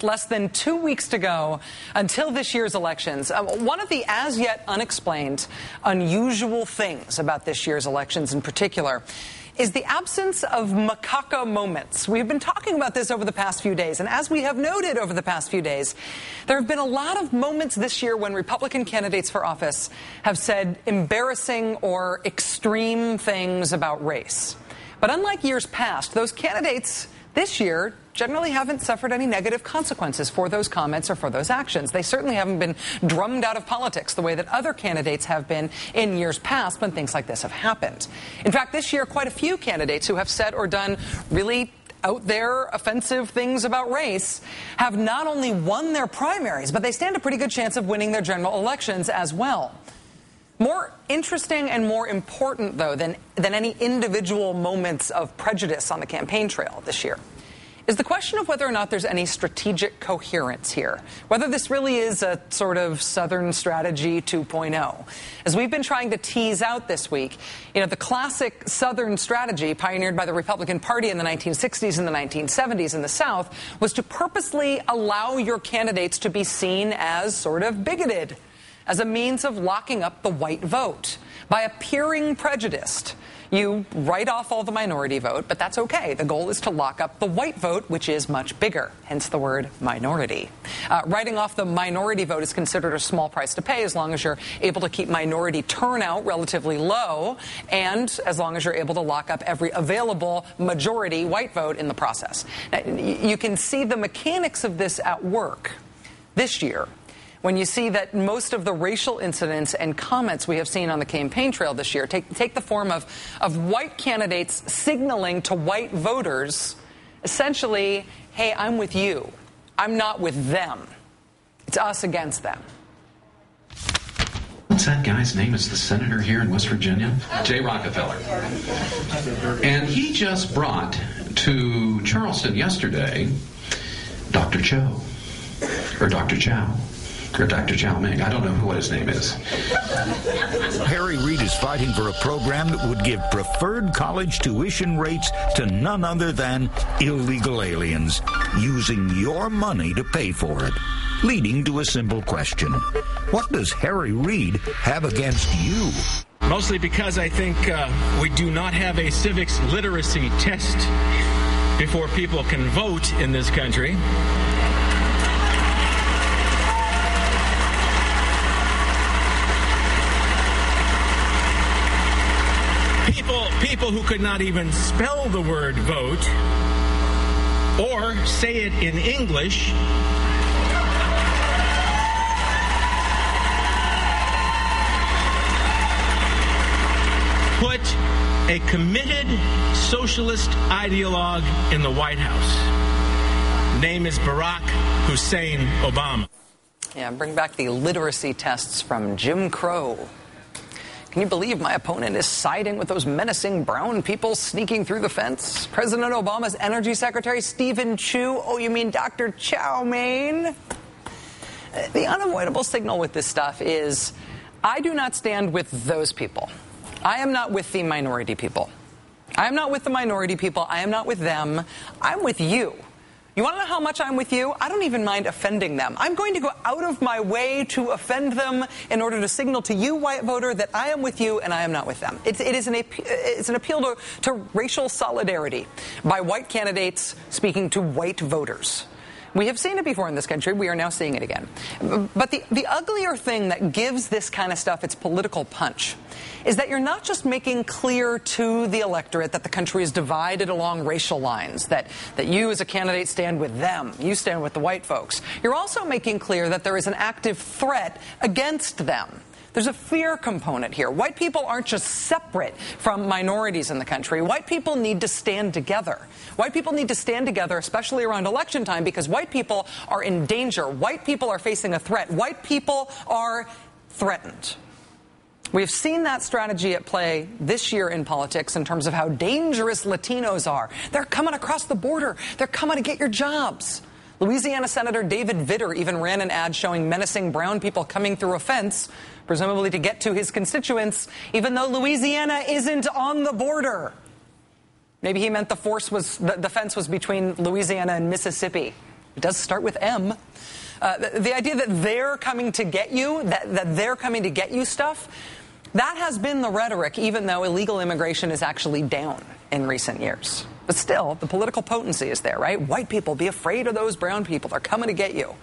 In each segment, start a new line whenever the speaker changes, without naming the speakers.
Less than 2 weeks to go until this year's elections. One of the as yet unexplained, unusual things about this year's elections in particular is the absence of macaca moments. We've been talking about this over the past few days, and as we have noted over the past few days, there have been a lot of moments this year when Republican candidates for office have said embarrassing or extreme things about race. But unlike years past, those candidates this year generally haven't suffered any negative consequences for those comments or for those actions. They certainly haven't been drummed out of politics the way that other candidates have been in years past when things like this have happened. In fact, this year, quite a few candidates who have said or done really out there offensive things about race have not only won their primaries, but they stand a pretty good chance of winning their general elections as well. More interesting and more important, though, than any individual moments of prejudice on the campaign trail this year is the question of whether or not there's any strategic coherence here, whether this really is a sort of Southern strategy 2.0. As we've been trying to tease out this week, the classic Southern strategy pioneered by the Republican Party in the 1960s and the 1970s in the South was to purposely allow your candidates to be seen as sort of bigoted, as a means of locking up the white vote. By appearing prejudiced, you write off all the minority vote, but that's okay. The goal is to lock up the white vote, which is much bigger, hence the word minority. Writing off the minority vote is considered a small price to pay as long as you're able to keep minority turnout relatively low and as long as you're able to lock up every available majority white vote in the process. Now, you can see the mechanics of this at work this year when you see that most of the racial incidents and comments we have seen on the campaign trail this year take the form of white candidates signaling to white voters, essentially, hey, I'm with you. I'm not with them. It's us against them.
What's that guy's name? Is the senator here in West Virginia? Jay Rockefeller. And he just brought to Charleston yesterday Dr. Cho, or Dr. Chow. Or Dr. Chow Ming. I don't know what his name is.
Harry Reid is fighting for a program that would give preferred college tuition rates to none other than illegal aliens, using your money to pay for it. Leading to a simple question. What does Harry Reid have against you?
Mostly because I think we do not have a civics literacy test before people can vote in this country. People who could not even spell the word vote or say it in English put a committed socialist ideologue in the White House. Name is Barack Hussein Obama.
Yeah, bring back the literacy tests from Jim Crow. Can you believe my opponent is siding with those menacing brown people sneaking through the fence? President Obama's Energy Secretary, Stephen Chu. Oh, you mean Dr. Chow Mein? The unavoidable signal with this stuff is I do not stand with those people. I am not with the minority people. I am not with the minority people. I am not with them. I'm with you. You want to know how much I'm with you? I don't even mind offending them. I'm going to go out of my way to offend them in order to signal to you, white voter, that I am with you and I am not with them. It's an appeal to racial solidarity by white candidates speaking to white voters. We have seen it before in this country. We are now seeing it again. But the uglier thing that gives this kind of stuff its political punch is that you're not just making clear to the electorate that the country is divided along racial lines, that you as a candidate stand with them, you stand with the white folks. You're also making clear that there is an active threat against them. There's a fear component here. White people aren't just separate from minorities in the country. White people need to stand together. White people need to stand together, especially around election time, because white people are in danger. White people are facing a threat. White people are threatened. We have seen that strategy at play this year in politics in terms of how dangerous Latinos are. They're coming across the border. They're coming to get your jobs. Louisiana Senator David Vitter even ran an ad showing menacing brown people coming through a fence, presumably to get to his constituents, even though Louisiana isn't on the border. Maybe he meant the fence was between Louisiana and Mississippi. It does start with M. The idea that they're coming to get you, that they're coming to get you stuff, that has been the rhetoric, even though illegal immigration is actually down in recent years. But still, the political potency is there, right? White people, be afraid of those brown people. They're coming to get you.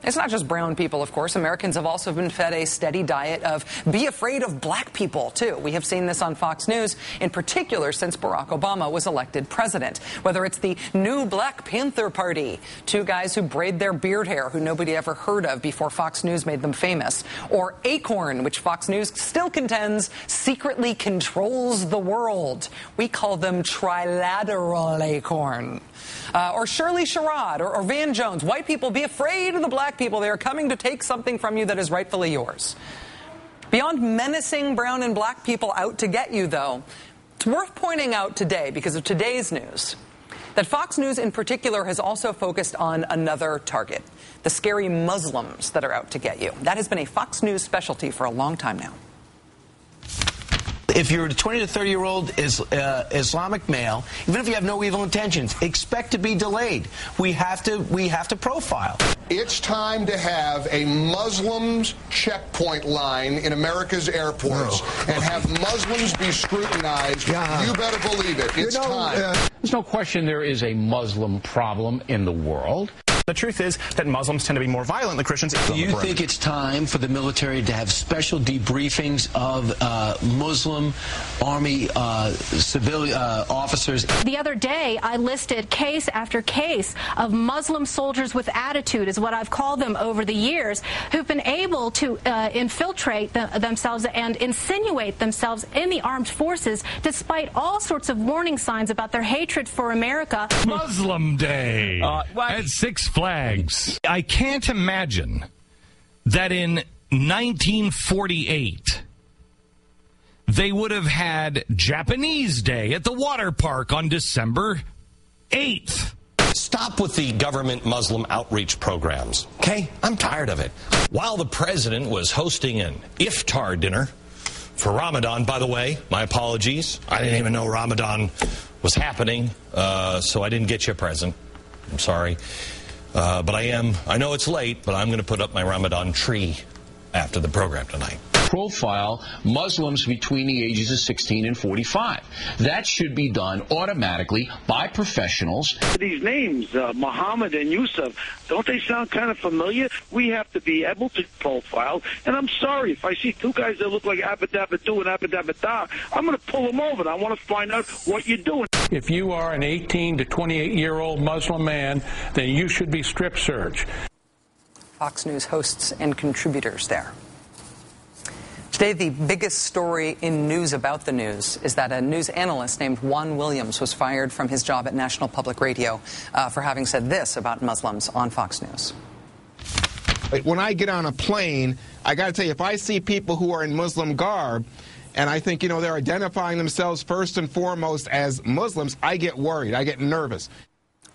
It's not just brown people, of course. Americans have also been fed a steady diet of be afraid of black people, too. We have seen this on Fox News, in particular since Barack Obama was elected president. Whether it's the new Black Panther Party, two guys who braid their beard hair who nobody ever heard of before Fox News made them famous, or Acorn, which Fox News still contends secretly controls the world. We call them trilateral Acorn. Or Shirley Sherrod or Van Jones. White people, be afraid of the black people. They are coming to take something from you that is rightfully yours. Beyond menacing brown and black people out to get you, though, it's worth pointing out today, because of today's news, that Fox News in particular has also focused on another target, the scary Muslims that are out to get you. That has been a Fox News specialty for a long time now.
If you're a 20 to 30-year-old Islamic male, even if you have no evil intentions, expect to be delayed. We have to profile.
It's time to have a Muslims checkpoint line in America's airports and have Muslims be scrutinized. You better believe it. It's time.
There's no question there is a Muslim problem in the world.
The truth is that Muslims tend to be more violent than Christians.
Do you think it's time for the military to have special debriefings of Muslim Army civilian officers?
The other day, I listed case after case of Muslim soldiers with attitude, is what I've called them over the years, who've been able to infiltrate themselves and insinuate themselves in the armed forces despite all sorts of warning signs about their hatred for America.
Muslim Day at Six Flags. I can't imagine that in 1948 they would have had Japanese Day at the water park on December 8th.
Stop with the government Muslim outreach programs, okay? I'm tired of it. While the president was hosting an iftar dinner for Ramadan, by the way, my apologies. I didn't even know Ramadan was happening, so I didn't get you a present. I'm sorry. But I know it's late, but I'm going to put up my Ramadan tree after the program tonight.
Profile Muslims between the ages of 16 and 45. That should be done automatically by professionals.
These names, Muhammad and Yusuf, don't they sound kind of familiar? We have to be able to profile. And I'm sorry, if I see two guys that look like Abadabadu and Abadabada, I'm going to pull them over. I want to find out what you're doing.
If you are an 18 to 28-year-old Muslim man, then you should be strip searched.
Fox News hosts and contributors there. Today, the biggest story in news about the news is that a news analyst named Juan Williams was fired from his job at National Public Radio for having said this about Muslims on Fox News.
When I get on a plane, I got to tell you, if I see people who are in Muslim garb, and I think, they're identifying themselves first and foremost as Muslims, I get worried. I get nervous.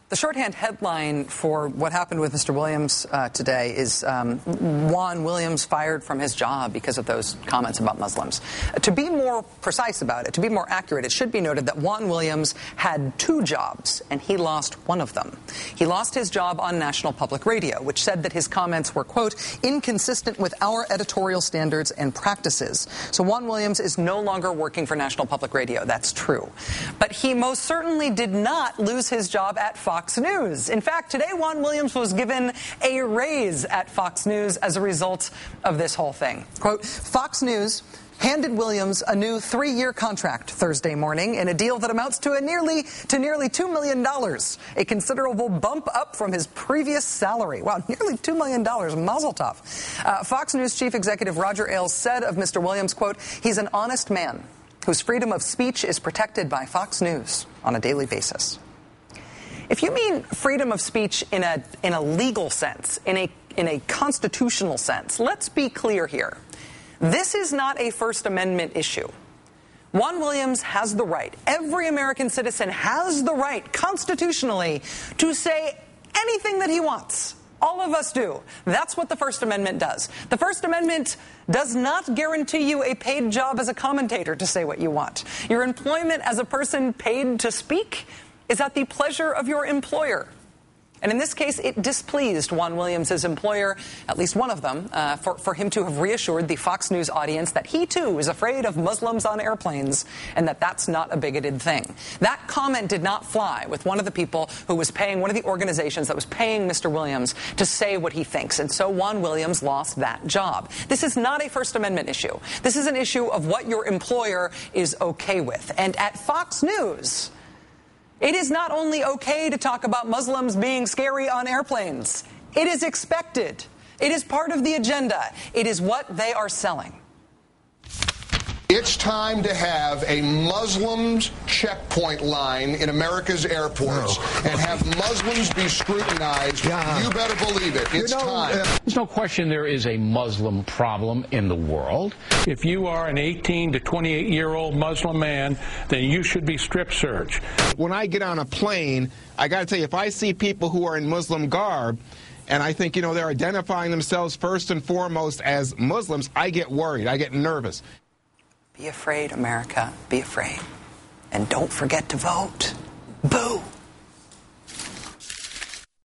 The shorthand headline for what happened with Mr. Williams today is Juan Williams fired from his job because of those comments about Muslims. To be more precise about it, to be more accurate, it should be noted that Juan Williams had two jobs, and he lost one of them. He lost his job on National Public Radio, which said that his comments were, quote, inconsistent with our editorial standards and practices. So Juan Williams is no longer working for National Public Radio. That's true. But he most certainly did not lose his job at Fox News. In fact, today Juan Williams was given a raise at Fox News as a result of this whole thing. Quote, Fox News handed Williams a new 3-year contract Thursday morning in a deal that amounts to nearly $2 million, a considerable bump up from his previous salary. Wow, nearly $2 million. Mazel tov. Fox News chief executive Roger Ailes said of Mr. Williams, quote, he's an honest man whose freedom of speech is protected by Fox News on a daily basis. If you mean freedom of speech in a legal sense, in a constitutional sense, let's be clear here. This is not a First Amendment issue. Juan Williams has the right, every American citizen has the right constitutionally to say anything that he wants. All of us do. That's what the First Amendment does. The First Amendment does not guarantee you a paid job as a commentator to say what you want. Your employment as a person paid to speak is at the pleasure of your employer. And in this case, it displeased Juan Williams' employer, at least one of them, for him to have reassured the Fox News audience that he, too, is afraid of Muslims on airplanes and that that's not a bigoted thing. That comment did not fly with one of the people who was paying, one of the organizations that was paying Mr. Williams to say what he thinks. And so Juan Williams lost that job. This is not a First Amendment issue. This is an issue of what your employer is okay with. And at Fox News, it is not only okay to talk about Muslims being scary on airplanes. It is expected. It is part of the agenda. It is what they are selling.
It's time to have a Muslims checkpoint line in America's airports and have Muslims be scrutinized. You better believe it. It's time.
There's no question there is a Muslim problem in the world. If you are an 18 to 28-year-old Muslim man, then you should be strip searched.
When I get on a plane, I got to tell you, if I see people who are in Muslim garb, and I think, they're identifying themselves first and foremost as Muslims, I get worried. I get nervous.
Be afraid, America. Be afraid. And don't forget to vote. Boo!